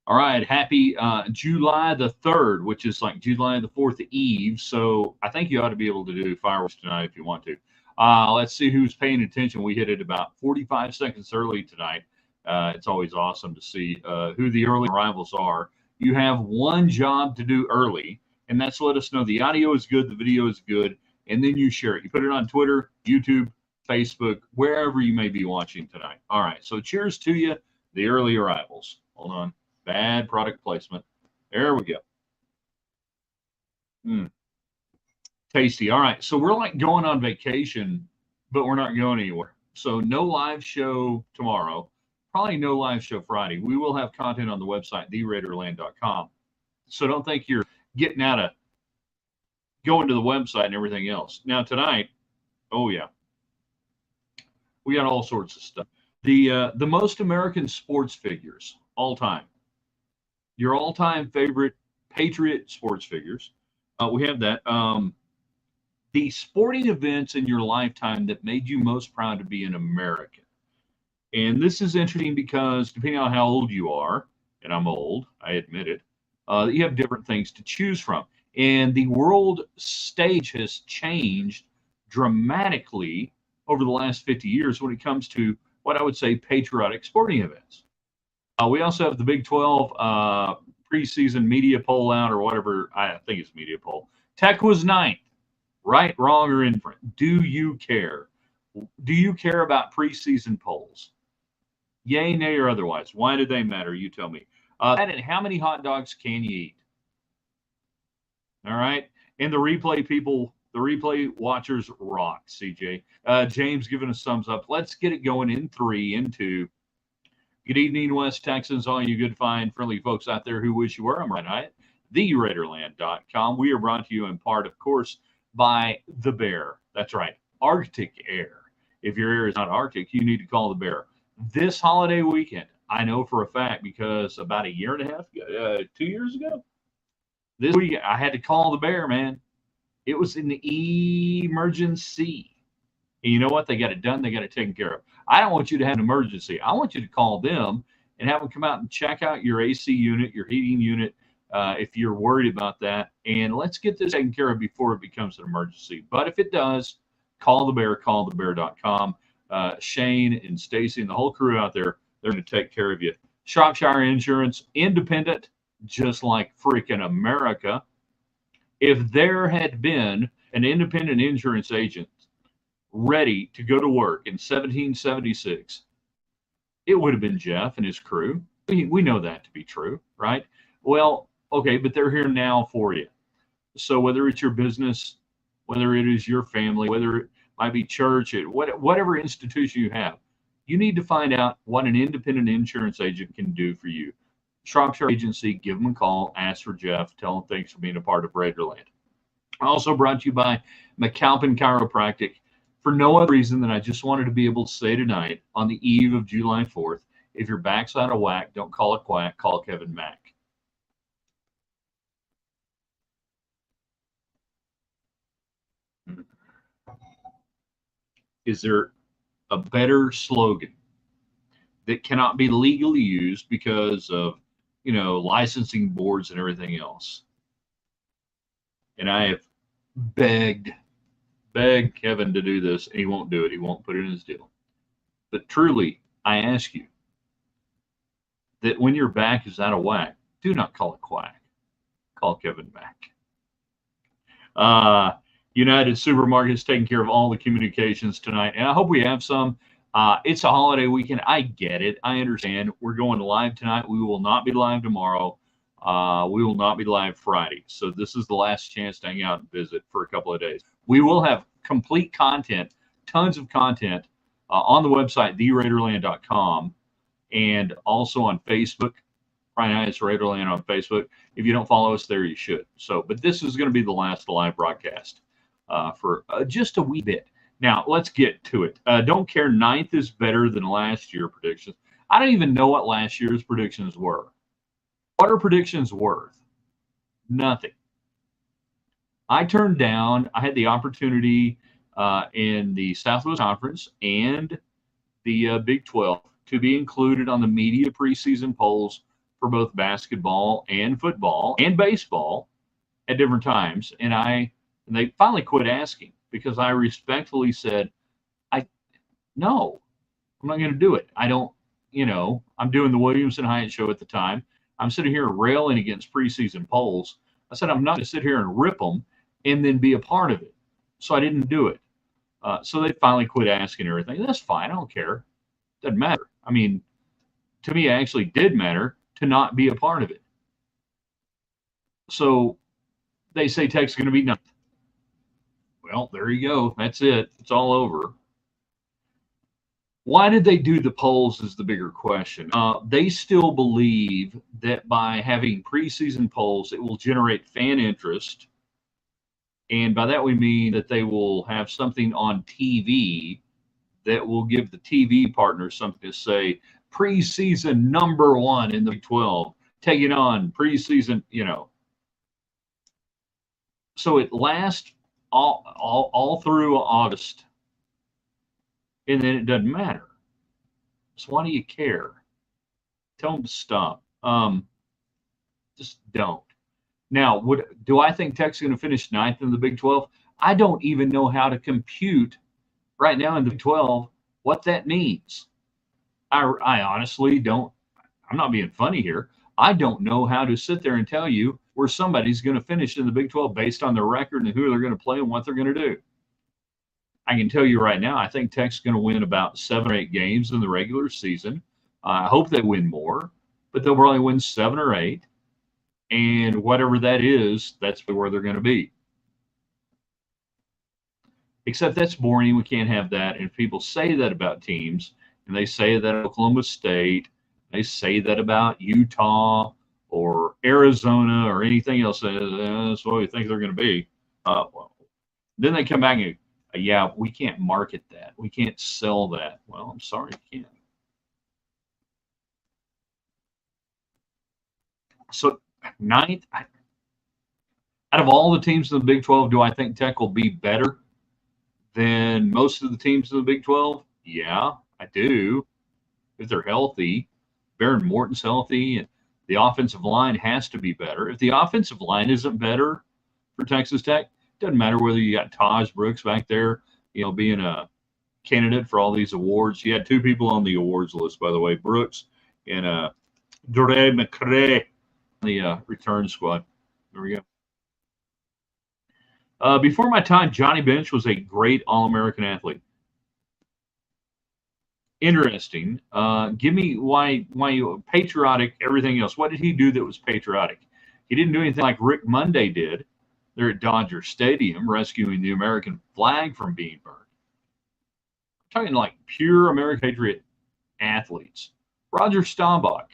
All right, happy July the 3rd, which is like July the 4th Eve. So I think you ought to be able to do fireworks tonight if you want to. Let's see who's paying attention. We hit it about 45 seconds early tonight. It's always awesome to see who the early arrivals are. You have one job to do early, and that's let us know the audio is good, the video is good, and then you share it. You put it on Twitter, YouTube, Facebook, wherever you may be watching tonight. All right, so cheers to you, the early arrivals. Hold on. Bad product placement. There we go. Tasty. All right. So we're like going on vacation, but we're not going anywhere. So no live show tomorrow. Probably no live show Friday. We will have content on the website, theraiderland.com. So don't think you're getting out of going to the website and everything else. Now tonight, oh yeah, we got all sorts of stuff. The most American sports figures all time. Your all-time favorite Patriot sports figures. We have that. The sporting events in your lifetime that made you most proud to be an American. And this is interesting because depending on how old you are, and I'm old, I admit it, you have different things to choose from. And the world stage has changed dramatically over the last 50 years when it comes to what I would say patriotic sporting events. We also have the Big 12 preseason media poll out, or whatever. I think it's media poll. Tech was ninth. Right, wrong, or indifferent. Do you care? Do you care about preseason polls? Yay, nay, or otherwise? Why do they matter? You tell me. And how many hot dogs can you eat? All right. And the replay people, the replay watchers rock, CJ. James giving us thumbs up. Let's get it going in 3, in 2. Good evening, West Texans, all you good, fine, friendly folks out there who wish you were. I'm right, theraiderland.com. We are brought to you in part, of course, by the Bear. That's right, Arctic Air. If your air is not Arctic, you need to call the Bear. This holiday weekend, I know for a fact because about a year and a half ago, 2 years ago, this week I had to call the Bear, man. It was in the emergency. And you know what? They got it done. They got it taken care of. I don't want you to have an emergency. I want you to call them and have them come out and check out your AC unit, your heating unit, if you're worried about that. And let's get this taken care of before it becomes an emergency. But if it does, call the Bear, callthebear.com. Shane and Stacy and the whole crew out there, they're going to take care of you. Shropshire Insurance, independent, just like freaking America. If there had been an independent insurance agent ready to go to work in 1776, it would have been Jeff and his crew. We know that to be true, right? Well, okay, but they're here now for you. So whether it's your business, whether it is your family, whether it might be church, whatever institution you have, you need to find out what an independent insurance agent can do for you. Shropshire Agency, give them a call, ask for Jeff, tell them thanks for being a part of Raiderland. Also brought to you by McAlpin Chiropractic. For no other reason than I just wanted to be able to say tonight, on the eve of July 4th, if your back's out of whack, don't call it quack, call Kevin Mack. Is there a better slogan that cannot be legally used because of, licensing boards and everything else? And I have begged Kevin to do this, and he won't do it. He won't put it in his deal. But truly, I ask you that when your back is out of whack, do not call it quack. Call Kevin Mack. United Supermarkets taking care of all the communications tonight, and I hope we have some. It's a holiday weekend. I get it. I understand. We're going live tonight. We will not be live tomorrow. We will not be live Friday. So this is the last chance to hang out and visit for a couple of days. We will have complete content, tons of content on the website, theraiderland.com, and also on Facebook. Friday night, it's Raiderland on Facebook. If you don't follow us there, you should. But this is going to be the last live broadcast for just a wee bit. Now, let's get to it. Don't care, 9th is better than last year predictions. I don't even know what last year's predictions were. What are predictions worth? Nothing. I turned down, I had the opportunity in the Southwest Conference and the Big 12 to be included on the media preseason polls for both basketball and football and baseball at different times. And they finally quit asking because I respectfully said, no, I'm not going to do it. I don't, I'm doing the Williams and Hyatt show at the time. I'm sitting here railing against preseason polls. I said, I'm not going to sit here and rip them and then be a part of it. So I didn't do it. So they finally quit asking everything. That's fine. I don't care. Doesn't matter. I mean, to me, it actually did matter to not be a part of it. So they say Tech's going to be ninth. Well, there you go. That's it. It's all over. Why did they do the polls is the bigger question. They still believe that by having preseason polls, it will generate fan interest. And by that, we mean that they will have something on TV that will give the TV partners something to say. Preseason number one in the Big 12, taking on preseason, So it lasts all through August. And then it doesn't matter. So why do you care? Tell them to stop. Just don't. Now, do I think Tech's going to finish ninth in the Big 12? I don't even know how to compute right now in the Big 12 what that means. I honestly don't. I'm not being funny here. I don't know how to sit there and tell you where somebody's going to finish in the Big 12 based on their record and who they're going to play and what they're going to do. I can tell you right now, I think Tech's going to win about 7 or 8 games in the regular season. I hope they win more, but they'll probably win 7 or 8. And whatever that is, that's where they're going to be. Except that's boring. We can't have that. And if people say that about teams, and they say that Oklahoma State, they say that about Utah or Arizona or anything else, that's what we think they're going to be. Well, then they come back and yeah, we can't market that. We can't sell that. Well, I'm sorry, you can't. So ninth, out of all the teams in the Big 12, do I think Tech will be better than most of the teams in the Big 12? Yeah, I do. If they're healthy, Baron Morton's healthy, and the offensive line has to be better. If the offensive line isn't better for Texas Tech, it doesn't matter whether you got Taj Brooks back there, being a candidate for all these awards. You had 2 people on the awards list, by the way, Brooks and Dre McCray, the return squad. There we go. Before my time, Johnny Bench was a great All-American athlete. Interesting. Give me why you patriotic, everything else. What did he do that was patriotic? He didn't do anything like Rick Monday did there at Dodger Stadium, rescuing the American flag from being burned. I'm talking like pure American Patriot athletes. Roger Staubach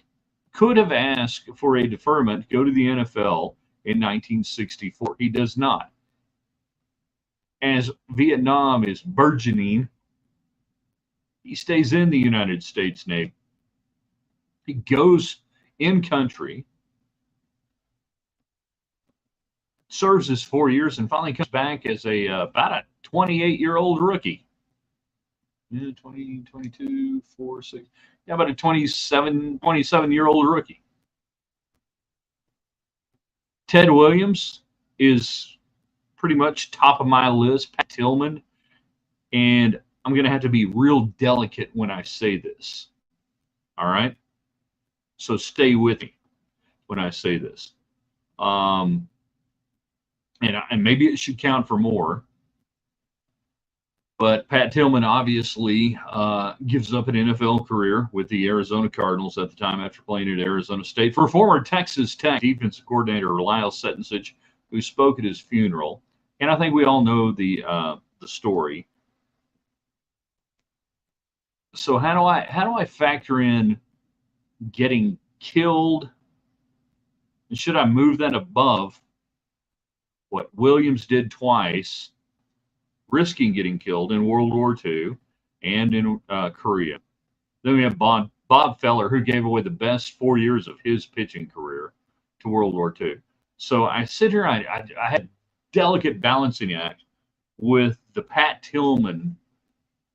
could have asked for a deferment to go to the NFL in 1964. He does not. As Vietnam is burgeoning, he stays in the United States Navy. He goes in country, serves his 4 years, and finally comes back as about a 28-year-old rookie. 20, 22, 4, 6. Yeah, about a 27-year-old rookie. Ted Williams is pretty much top of my list. Pat Tillman. And I'm going to have to be real delicate when I say this. All right? So stay with me when I say this. And maybe it should count for more. But Pat Tillman obviously gives up an NFL career with the Arizona Cardinals at the time after playing at Arizona State for former Texas Tech defensive coordinator Lyle Setensich, who spoke at his funeral. And I think we all know the story. So how do I factor in getting killed? And should I move that above what Williams did twice, risking getting killed in World War II and in Korea? Then we have Bob Feller, who gave away the best 4 years of his pitching career to World War II. So I sit here, I had a delicate balancing act with the Pat Tillman.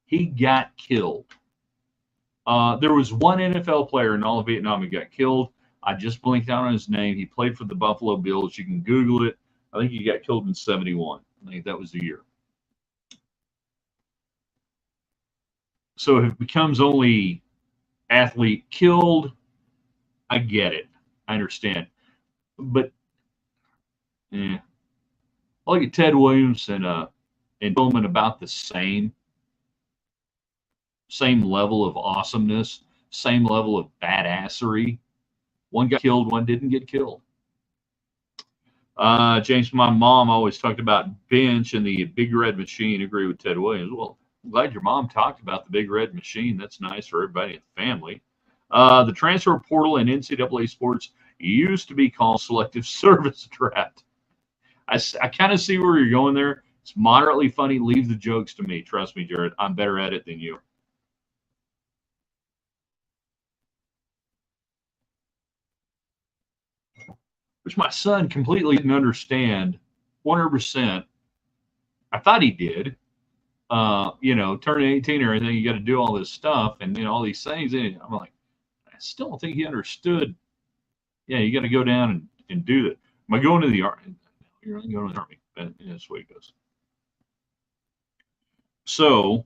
He got killed. There was one NFL player in all of Vietnam who got killed. I just blinked out on his name. He played for the Buffalo Bills. You can Google it. I think he got killed in 71. I think that was the year. So if it becomes only athlete killed, I get it. I understand. But I look at Ted Williams and Tillman about the same level of awesomeness, same level of badassery. One got killed, one didn't get killed. James, my mom always talked about bench and the big red machine. Agree with Ted Williams. Well, I'm glad your mom talked about the big red machine. That's nice for everybody in the family. The transfer portal in NCAA sports used to be called selective service draft. I kind of see where you're going there. It's moderately funny. Leave the jokes to me. Trust me, Jared. I'm better at it than you. Which my son completely didn't understand 100%. I thought he did. Turning 18 or anything, you got to do all this stuff and all these things. And I'm like, I still don't think he understood. Yeah, you got to go down and do that. Am I going to the army? You're going to the army. That's the way it goes. So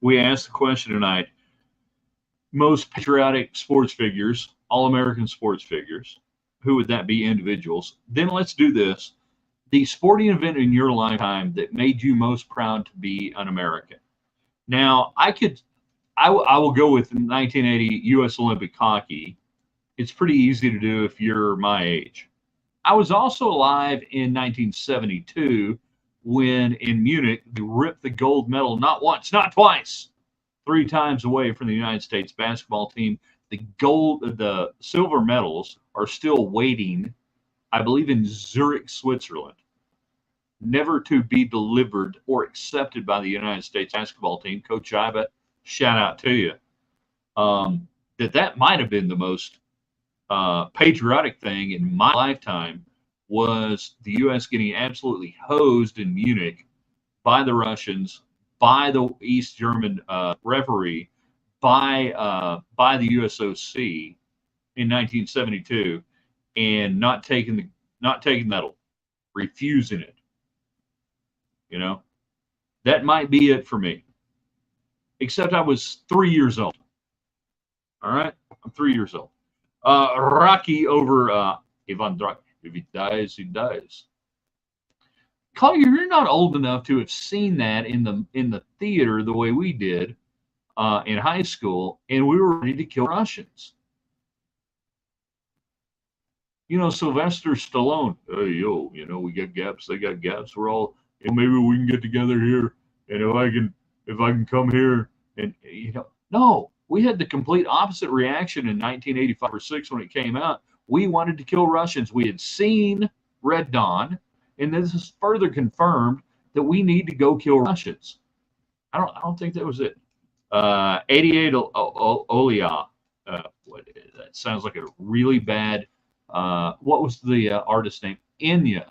we asked the question tonight: most patriotic sports figures, all-American sports figures. Who would that be? Individuals. Then let's do this: the sporting event in your lifetime that made you most proud to be an American. Now, I will go with 1980 U.S. Olympic hockey. It's pretty easy to do if you're my age. I was also alive in 1972 when in Munich they ripped the gold medal not once, not twice, three times away from the United States basketball team. The silver medals are still waiting, I believe, in Zurich, Switzerland, never to be delivered or accepted by the United States basketball team. Coach Iba, shout out to you. That might have been the most patriotic thing in my lifetime was the U.S. getting absolutely hosed in Munich by the Russians, by the East German referee, by the USOC in 1972, and not taking the medal, refusing it. That might be it for me. Except I was 3 years old. All right, I'm 3 years old. Rocky over Ivan Drago. If he dies, he dies. Collier, you're not old enough to have seen that in the theater the way we did in high school, and we were ready to kill Russians. Sylvester Stallone. Hey, yo, we got gaps. They got gaps. We're all, maybe we can get together here, and if I can come here, and no. We had the complete opposite reaction in 1985 or 6 when it came out. We wanted to kill Russians. We had seen Red Dawn, and this is further confirmed that we need to go kill Russians. I don't think that was it. 88 Olia. That sounds like a really bad. What was the artist name? Enya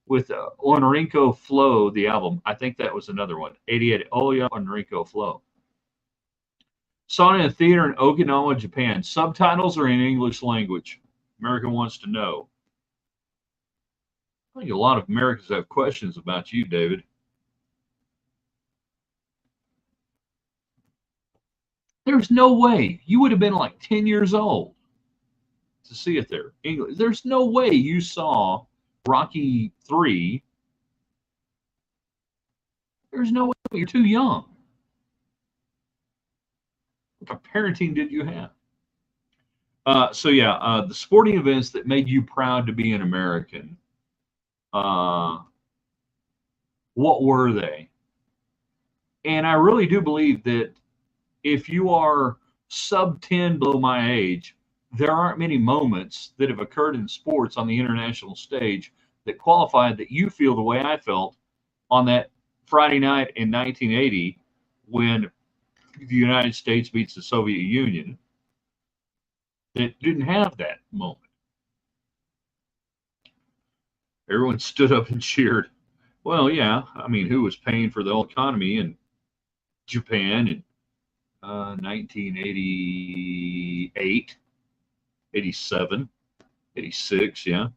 with Enrico Flow, the album. I think that was another one. 88 Olia Enrico Flow. Saw it in a theater in Okinawa, Japan. Subtitles are in English language. American wants to know. I think a lot of Americans have questions about you, David. There's no way. You would have been like 10 years old to see it there. English. There's no way you saw Rocky 3. There's no way. You're too young. What kind of parenting did you have? The sporting events that made you proud to be an American. What were they? And I really do believe that if you are sub 10 below my age, there aren't many moments that have occurred in sports on the international stage that qualified that you feel the way I felt on that Friday night in 1980 when the United States beats the Soviet Union. That didn't have that moment. Everyone stood up and cheered. Well, yeah, I mean, who was paying for the whole economy in Japan in 1988? 87, 86, yeah.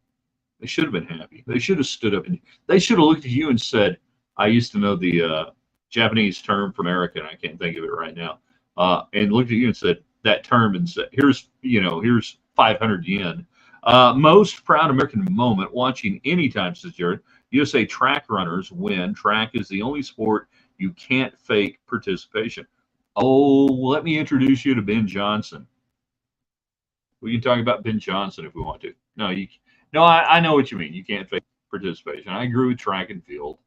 They should have been happy. They should have stood up and they should have looked at you and said, I used to know the Japanese term for American. I can't think of it right now. And looked at you and said that term and said, here's 500 yen. Most proud American moment watching anytime, says Jared. USA track runners win. Track is the only sport you can't fake participation. Oh, let me introduce you to Ben Johnson. We can talk about Ben Johnson if we want to. No, I know what you mean. You can't fake participation. I agree with track and field.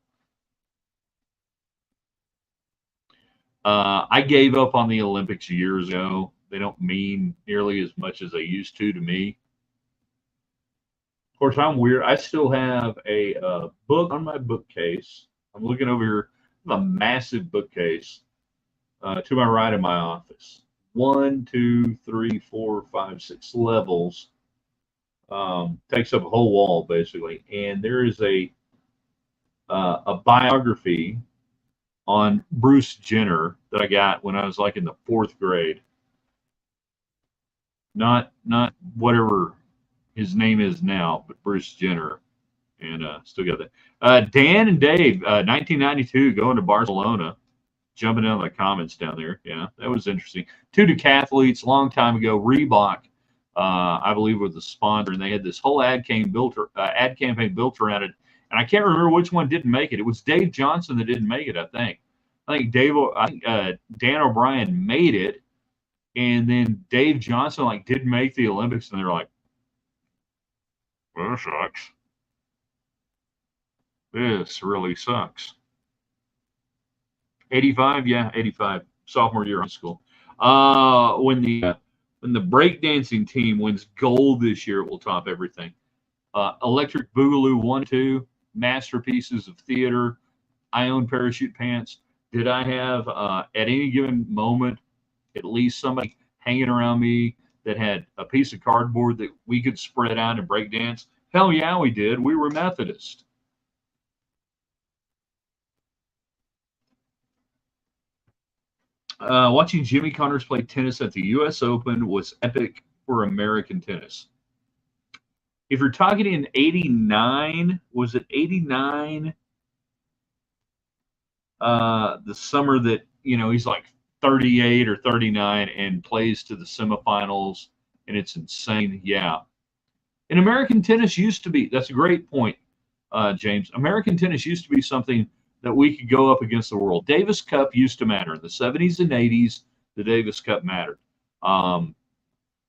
I gave up on the Olympics years ago. They don't mean nearly as much as they used to me. Of course, I'm weird. I still have a book on my bookcase. I'm looking over here. I have a massive bookcase to my right in my office. 1, 2, 3, 4, 5, 6 levels. Takes up a whole wall basically, and there is a biography on Bruce Jenner that I got when I was like in the 4th grade. Not whatever his name is now, but Bruce Jenner, and still got that. Dan and Dave, 1992, going to Barcelona, jumping down the comments down there. Yeah, that was interesting. 2 decathletes, long time ago. Reebok, I believe, was the sponsor, and they had this whole ad campaign built around it. And I can't remember which one didn't make it. It was Dave Johnson that didn't make it, I think. Dan O'Brien made it, and then Dave Johnson didn't make the Olympics, and they're like, well, that sucks. This really sucks. 85, yeah, 85, sophomore year of high school. When the breakdancing team wins gold this year, it will top everything. Electric Boogaloo 1, 2, masterpieces of theater. I own parachute pants. Did I have at any given moment at least somebody hanging around me that had a piece of cardboard that we could spread out and break dance? Hell yeah, we did. We were Methodist. Watching Jimmy Connors play tennis at the U.S. Open was epic for American tennis. If you're talking in 89, was it 89? The summer that, he's like 38 or 39 and plays to the semifinals, and it's insane. Yeah. And American tennis used to be, that's a great point, James. American tennis used to be something that we could go up against the world. Davis Cup used to matter. In the 70s and 80s, the Davis Cup mattered.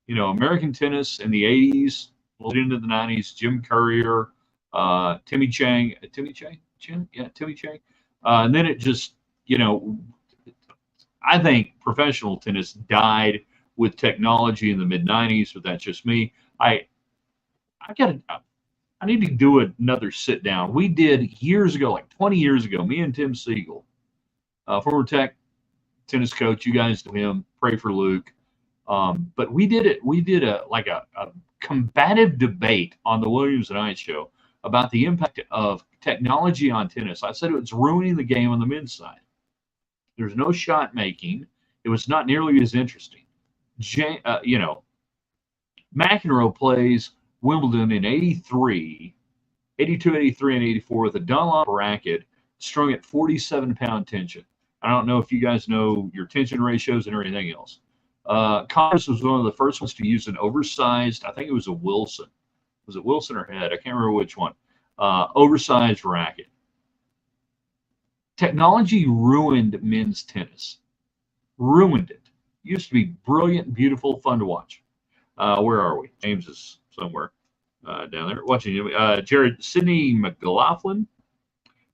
American tennis in the 80s, into the 90s, Jim Courier, Timmy Chang. And then it just, I think professional tennis died with technology in the mid 90s, but that's just me. I need to do another sit down. We did years ago, like 20 years ago, me and Tim Siegel, former Tech tennis coach. You guys know him. Pray for Luke. But we did it. We did a combative debate on the Williams and I show about the impact of technology on tennis. I said it's ruining the game on the men's side. There's no shot making. It was not nearly as interesting. McEnroe plays Wimbledon in 83, 82, 83, and 84 with a Dunlop racket strung at 47-pound tension. I don't know if you guys know your tension ratios and everything else. Connors was one of the first ones to use an oversized, I think it was a Wilson. Was it Wilson or Head? I can't remember which one. Oversized racket. Technology ruined men's tennis. Ruined it. Used to be brilliant, beautiful, fun to watch. Where are we? James is somewhere down there watching you. Jared, Sydney McLaughlin,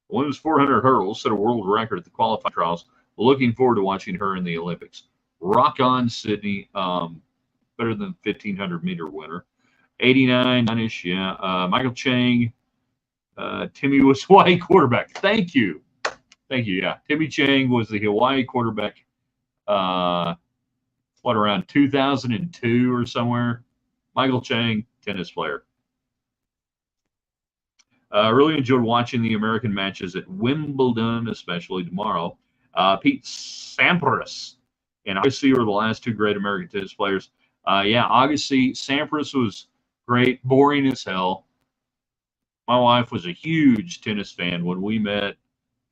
women's 400 hurdles, set a world record at the qualifying trials. Looking forward to watching her in the Olympics. Rock on, Sydney. Better than 1,500 meter winner. 89-ish, yeah. Michael Chang. Timmy was Hawaii quarterback. Thank you. Yeah. Timmy Chang was the Hawaii quarterback. Around 2002 or somewhere. Michael Chang, tennis player. Really enjoyed watching the American matches at Wimbledon, especially tomorrow. Pete Sampras and I see were the last 2 great American tennis players. Yeah, Agassi, Sampras was great, boring as hell. My wife was a huge tennis fan when we met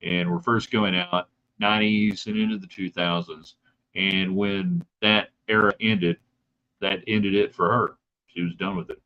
and were first going out, 90s and into the 2000s. And when that era ended, that ended it for her. She was done with it.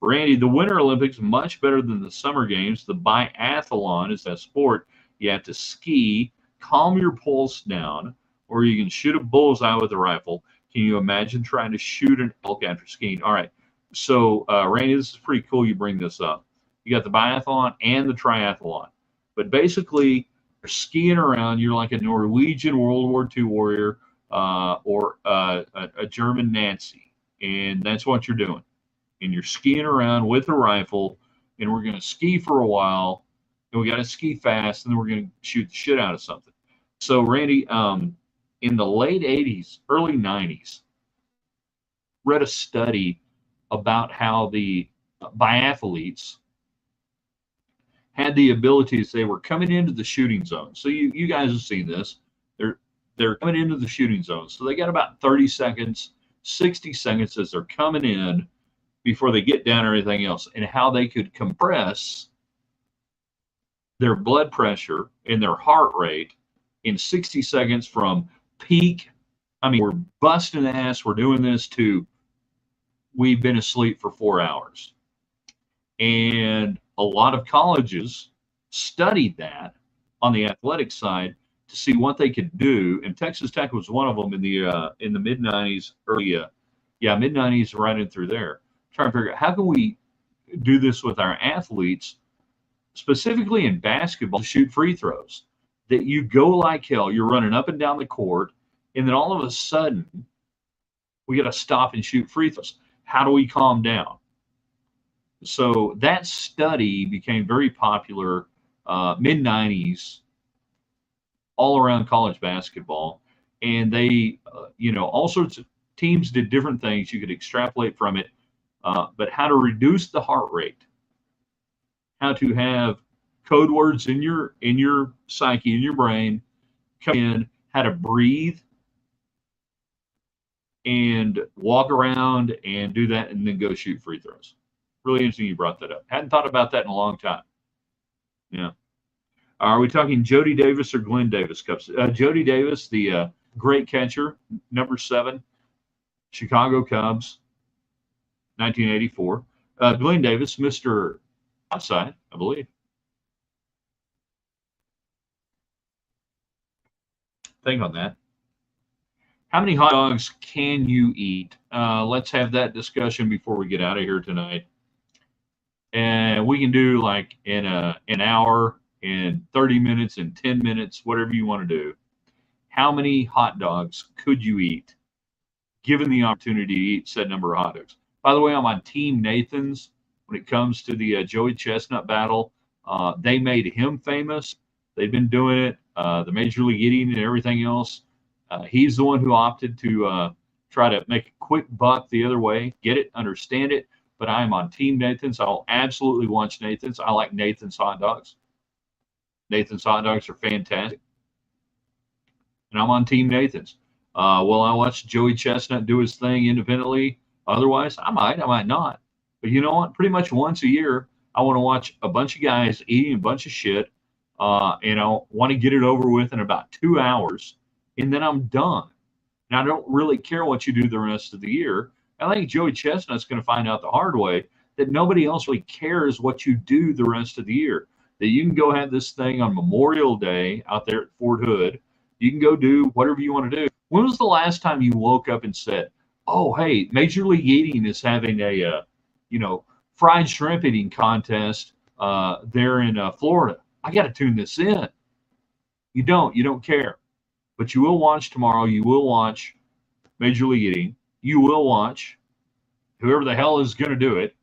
Randy, the Winter Olympics much better than the Summer Games. The biathlon is that sport. You have to ski, calm your pulse down, or you can shoot a bullseye with a rifle. Can you imagine trying to shoot an elk after skiing? All right. So, Randy, this is pretty cool you bring this up. You got the biathlon and the triathlon. But basically, you're skiing around. You're like a Norwegian World War II warrior or a German Nazi. And that's what you're doing, and you're skiing around with a rifle, and we're going to ski for a while, and we got to ski fast, and then we're going to shoot the shit out of something. So, Randy, in the late 80s, early 90s, read a study about how the biathletes had the abilities. They were coming into the shooting zone. So you guys have seen this. They're coming into the shooting zone. So they got about 30 seconds, 60 seconds as they're coming in before they get down or anything else, and how they could compress their blood pressure and their heart rate in 60 seconds from peak. I mean, we're busting ass, we're doing this, to we've been asleep for 4 hours. And a lot of colleges studied that on the athletic side to see what they could do. And Texas Tech was one of them in the mid 90s, mid 90s, right in through there. Trying to figure out how can we do this with our athletes, specifically in basketball, to shoot free throws. That you go like hell, you're running up and down the court, and then all of a sudden, we got to stop and shoot free throws. How do we calm down? So that study became very popular mid 90s all around college basketball. And they, all sorts of teams did different things. You could extrapolate from it. But how to reduce the heart rate, how to have code words in your psyche, in your brain, come in, how to breathe and walk around and do that, and then go shoot free throws. Really interesting you brought that up. Hadn't thought about that in a long time. Yeah. Are we talking Jody Davis or Glenn Davis Cups? Jody Davis, the great catcher, number 7, Chicago Cubs, 1984. Glenn Davis, Mr. Outside, I believe. Think on that. How many hot dogs can you eat? Let's have that discussion before we get out of here tonight. And we can do like in an hour, in 30 minutes, in 10 minutes, whatever you want to do. How many hot dogs could you eat, given the opportunity to eat said number of hot dogs? By the way, I'm on Team Nathan's when it comes to the Joey Chestnut battle. They made him famous. They've been doing it, the Major League Eating and everything else. He's the one who opted to try to make a quick buck the other way, get it, understand it. But I'm on Team Nathan's. I'll absolutely watch Nathan's. I like Nathan's hot dogs. Nathan's hot dogs are fantastic. And I'm on Team Nathan's. Will I watch Joey Chestnut do his thing independently? Otherwise, I might not. But you know what? Pretty much once a year, I want to watch a bunch of guys eating a bunch of shit. And I want to get it over with in about 2 hours, and then I'm done. And I don't really care what you do the rest of the year. I think Joey Chestnut's going to find out the hard way that nobody else really cares what you do the rest of the year. That you can go have this thing on Memorial Day out there at Fort Hood. You can go do whatever you want to do. When was the last time you woke up and said, "Oh, hey, Major League Eating is having a, fried shrimp eating contest there in Florida. I got to tune this in." You don't care. But you will watch tomorrow. You will watch Major League Eating. You will watch whoever the hell is going to do it.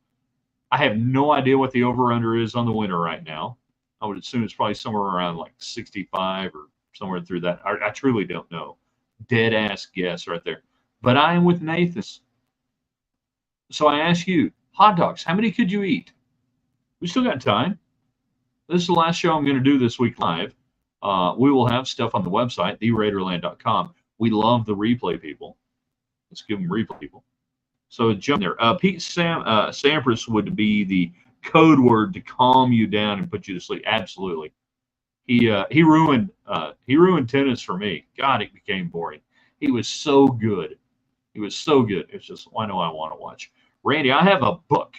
I have no idea what the over-under is on the winner right now. I would assume it's probably somewhere around like 65 or somewhere through that. I truly don't know. Dead ass guess right there. But I am with Nathan's. So I ask you, hot dogs, how many could you eat? We still got time. This is the last show I'm going to do this week live. We will have stuff on the website, theraiderland.com. We love the replay people. Let's give them replay people. So jump there. Pete Sampras would be the code word to calm you down and put you to sleep. Absolutely. He ruined tennis for me. God, it became boring. He was so good. He was so good. It's just I know I want to watch. Randy, I have a book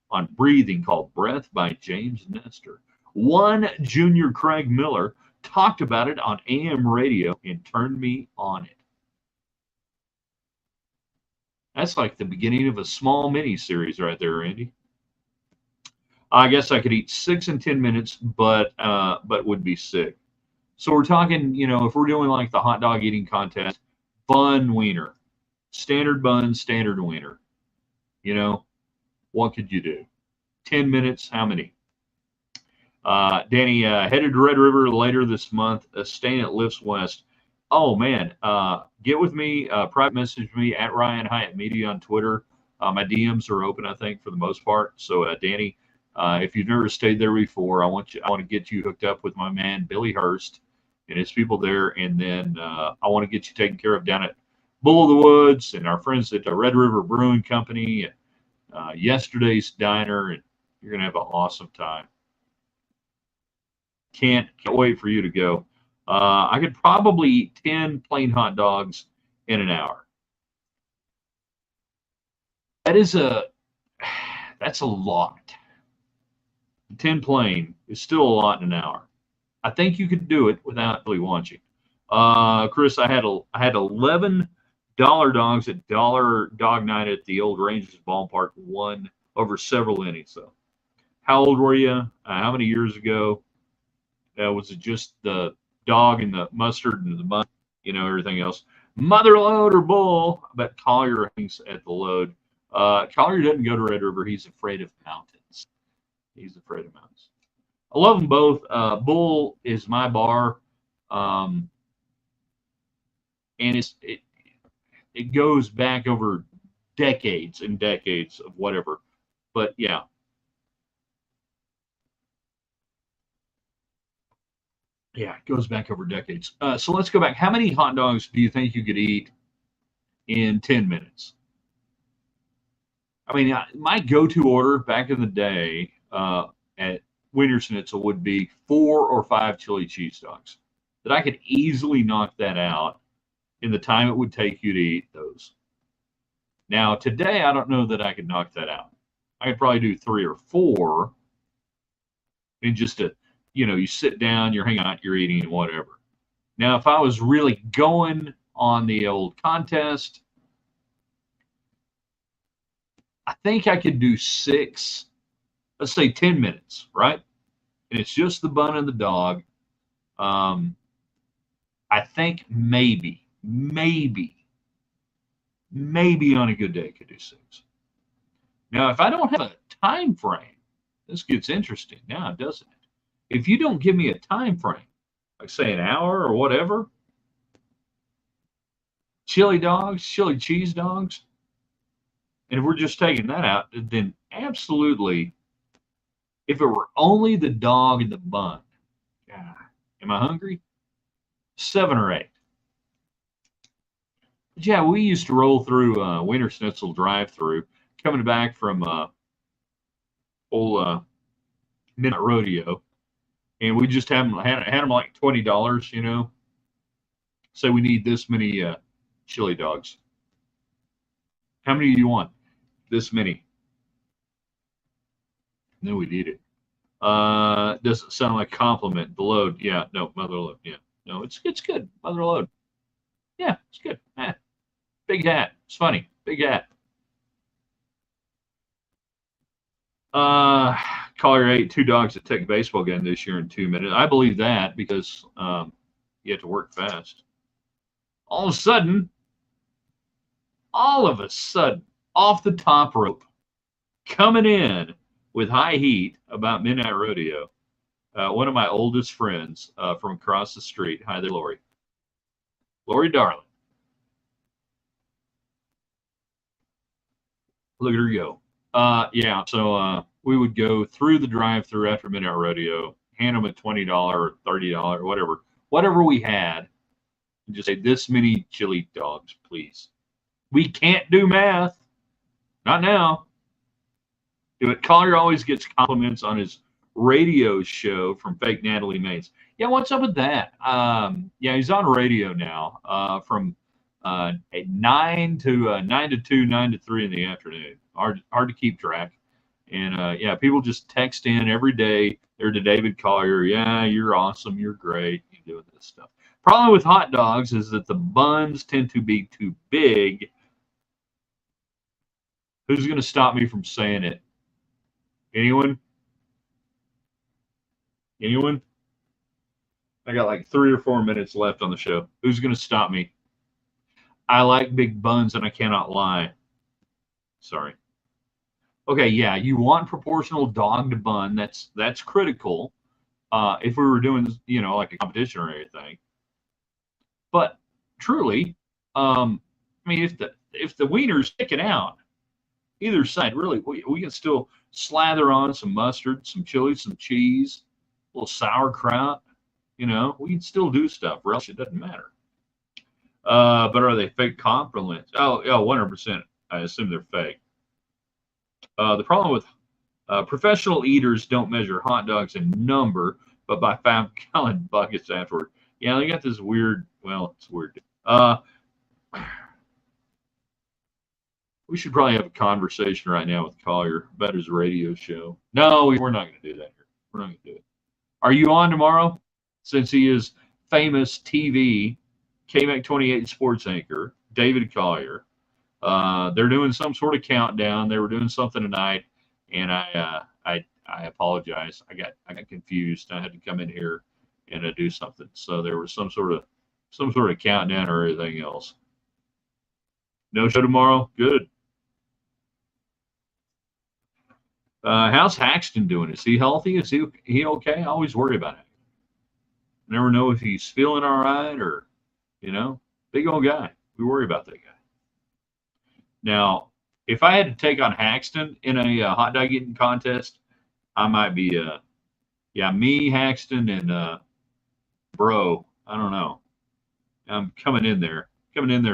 on breathing called Breath by James Nestor. One Junior Craig Miller talked about it on AM radio and turned me on it. That's like the beginning of a small mini series right there, Randy. I guess I could eat 6 in 10 minutes, but would be sick. So we're talking, if we're doing like the hot dog eating contest, bun wiener, standard bun, standard wiener. What could you do? 10 minutes, how many? Danny, headed to Red River later this month, staying at Lifts West. Oh, man. Get with me, private message me at Ryan Hyatt Media on Twitter. My DMs are open, I think, for the most part. So, Danny, if you've never stayed there before, I want to get you hooked up with my man, Billy Hurst, and his people there. And then I want to get you taken care of down at Bull of the Woods and our friends at the Red River Brewing Company and Yesterday's Diner. And you're going to have an awesome time. Can't wait for you to go. I could probably eat 10 plain hot dogs in an hour. That's a lot. 10 plain is still a lot in an hour. I think you could do it without really watching. Chris, I had $11 dogs at Dollar Dog Night at the old Rangers ballpark, won over several innings. So, how old were you? How many years ago? Was it just the dog and the mustard and the bun, everything else? Mother load or bull? I bet Collier hangs at the load. Collier doesn't go to Red River. He's afraid of mountains. I love them both. Bull is my bar, and it goes back over decades and decades of whatever. But yeah. Yeah, it goes back over decades. So let's go back. How many hot dogs do you think you could eat in 10 minutes? I mean, my go-to order back in the day at Winterschnitzel would be 4 or 5 chili cheese dogs. That I could easily knock that out in the time it would take you to eat those. Now, today, I don't know that I could knock that out. I could probably do 3 or 4 in just you sit down, you're hanging out, you're eating, whatever. Now, if I was really going on the old contest, I think I could do 6, let's say 10 minutes, right? And it's just the bun and the dog. I think maybe on a good day I could do 6. Now, if I don't have a time frame, this gets interesting now, doesn't it? If you don't give me a time frame, like say an hour or whatever, chili dogs, chili cheese dogs, and if we're just taking that out, then absolutely, if it were only the dog and the bun, God, am I hungry? 7 or 8. But yeah, we used to roll through Winterschnitzel drive-through, coming back from old Midnight Rodeo. And we just had them like $20, Say we need this many chili dogs. How many do you want? This many. And then we'd eat it. Doesn't sound like a compliment. The load. Yeah, no, mother load. Yeah. No, it's good. Mother load. Yeah, it's good. Big hat. It's funny. Big hat. Collier ate 2 dogs at Tech baseball game this year in 2 minutes. I believe that because you have to work fast. All of a sudden, off the top rope, coming in with high heat about Midnight Rodeo, one of my oldest friends from across the street. Hi there, Lori. Lori, darling. Look at her go. Yeah, so we would go through the drive-through after Midnight Rodeo, hand them a $20 or $30, whatever we had, and just say, this many chili dogs, please. We can't do math. Not now. But Collier always gets compliments on his radio show from fake Natalie Maines. Yeah, what's up with that? Yeah, he's on radio now from 9 to 2, 9 to 3 in the afternoon. Hard to keep track. And yeah, people just text in every day. They're to David Collier. Yeah, you're awesome. You're great. You doing this stuff. Problem with hot dogs is that the buns tend to be too big. Who's going to stop me from saying it? Anyone? Anyone? I got like 3 or 4 minutes left on the show. Who's going to stop me? I like big buns and I cannot lie. Sorry. Okay, yeah, you want proportional dog to bun. That's critical. If we were doing, like a competition or anything. But truly, I mean, if the wiener's sticking out either side, really, we can still slather on some mustard, some chili, some cheese, a little sauerkraut. We can still do stuff. Relish, it doesn't matter. But are they fake compliments? Oh, yeah, 100%. I assume they're fake. The problem with professional eaters don't measure hot dogs in number, but by 5-gallon buckets afterward. Yeah, they got this weird. Well, it's weird. We should probably have a conversation right now with Collier about his radio show. No, we're not going to do that here. We're not going to do it. Are you on tomorrow? Since he is famous TV, KMAC 28 sports anchor, David Collier. They're doing some sort of countdown. They were doing something tonight, and I apologize. I got confused. I had to come in here and do something. So there was some sort of countdown or anything else. No show tomorrow. Good. How's Haxton doing? Is he healthy? Is he okay? I always worry about it. Never know if he's feeling all right or, big old guy. We worry about that guy. Now, if I had to take on Haxton in a hot dog eating contest, I might be, me, Haxton, and Bro. I don't know. I'm coming in there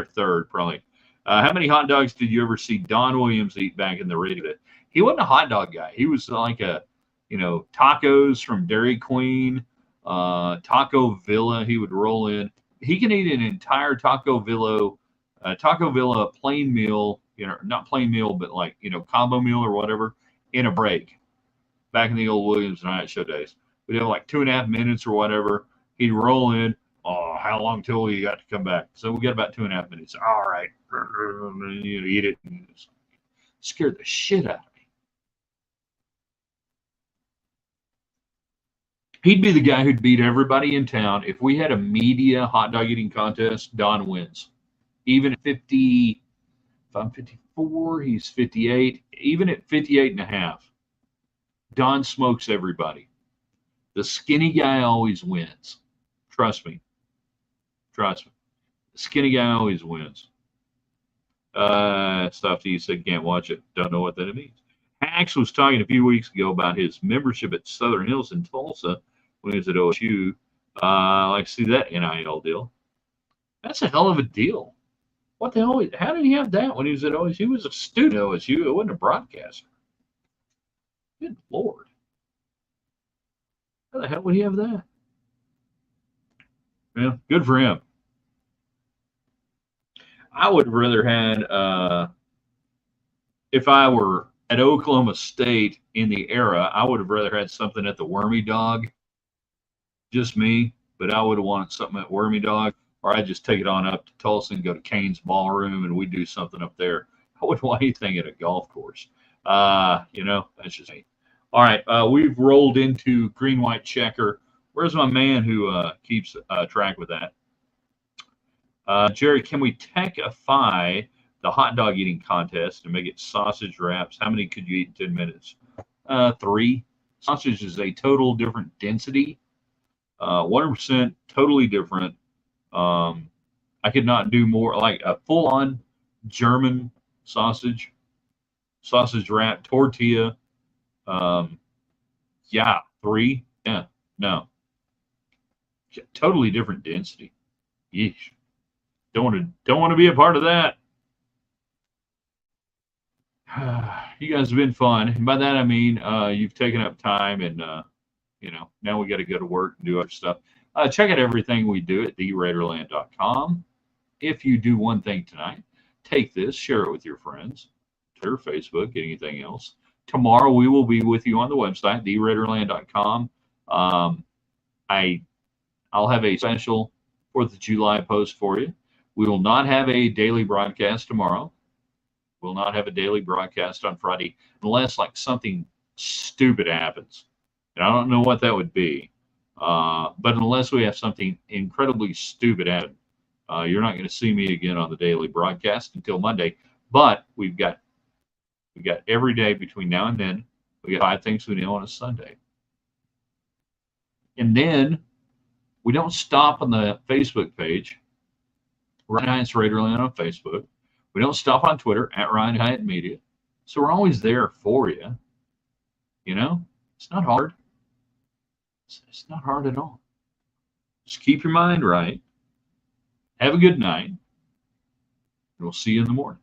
third, probably. How many hot dogs did you ever see Don Williams eat back in the radio? He wasn't a hot dog guy. He was like tacos from Dairy Queen, Taco Villa. He would roll in. He can eat an entire Taco Villa plain meal, not plain meal, but like, combo meal or whatever in a break. Back in the old Williams Night Show days, we'd have like 2.5 minutes or whatever. He'd roll in. Oh, how long till you got to come back? So we got about 2.5 minutes. All right, eat it. Scared the shit out of me. He'd be the guy who'd beat everybody in town. If we had a media hot dog eating contest, Don wins. Even at 50, if I'm 54, he's 58. Even at 58 and a half, Don smokes everybody. The skinny guy always wins. Trust me. The skinny guy always wins. Stuff he said can't watch it. Don't know what that means. Hax was talking a few weeks ago about his membership at Southern Hills in Tulsa when he was at OSU. Like to see that NIL deal. That's a hell of a deal. What the hell? How did he have that when he was at OSU? He was a student at OSU. It wasn't a broadcaster. Good Lord. How the hell would he have that? Yeah, good for him. I would have rather had, if I were at Oklahoma State in the era, I would have rather had something at the Wormy Dog. Just me, but I would have wanted something at Wormy Dog, or I'd just take it on up to Tulsa and go to Kane's Ballroom and we'd do something up there. I wouldn't want anything at a golf course. That's just me. All right, we've rolled into green, white checker. Where's my man who keeps track with that? Jerry, can we techify the hot dog eating contest and make it sausage wraps? How many could you eat in 10 minutes? 3. Sausage is a total different density. 100% totally different. I could not do more like a full-on German sausage wrap, tortilla. 3. Yeah, no. Totally different density. Yeesh. Don't want to be a part of that. You guys have been fun. And by that, I mean, you've taken up time and, now we got to go to work and do other stuff. Check out everything we do at theraiderland.com. If you do one thing tonight, take this, share it with your friends, Twitter, Facebook, anything else. Tomorrow we will be with you on the website, theraiderland.com. I I'll have a special 4th of July post for you. We will not have a daily broadcast tomorrow. We'll not have a daily broadcast on Friday unless like something stupid happens. And I don't know what that would be. But unless we have something incredibly stupid happen, you're not going to see me again on the daily broadcast until Monday. But we've got every day between now and then. We got 5 things we know on a Sunday. And then we don't stop on the Facebook page. Ryan Hyatt's Raiderland on Facebook. We don't stop on Twitter at Ryan Hyatt Media. So we're always there for you. It's not hard. It's not hard at all. Just keep your mind right. Have a good night. And we'll see you in the morning.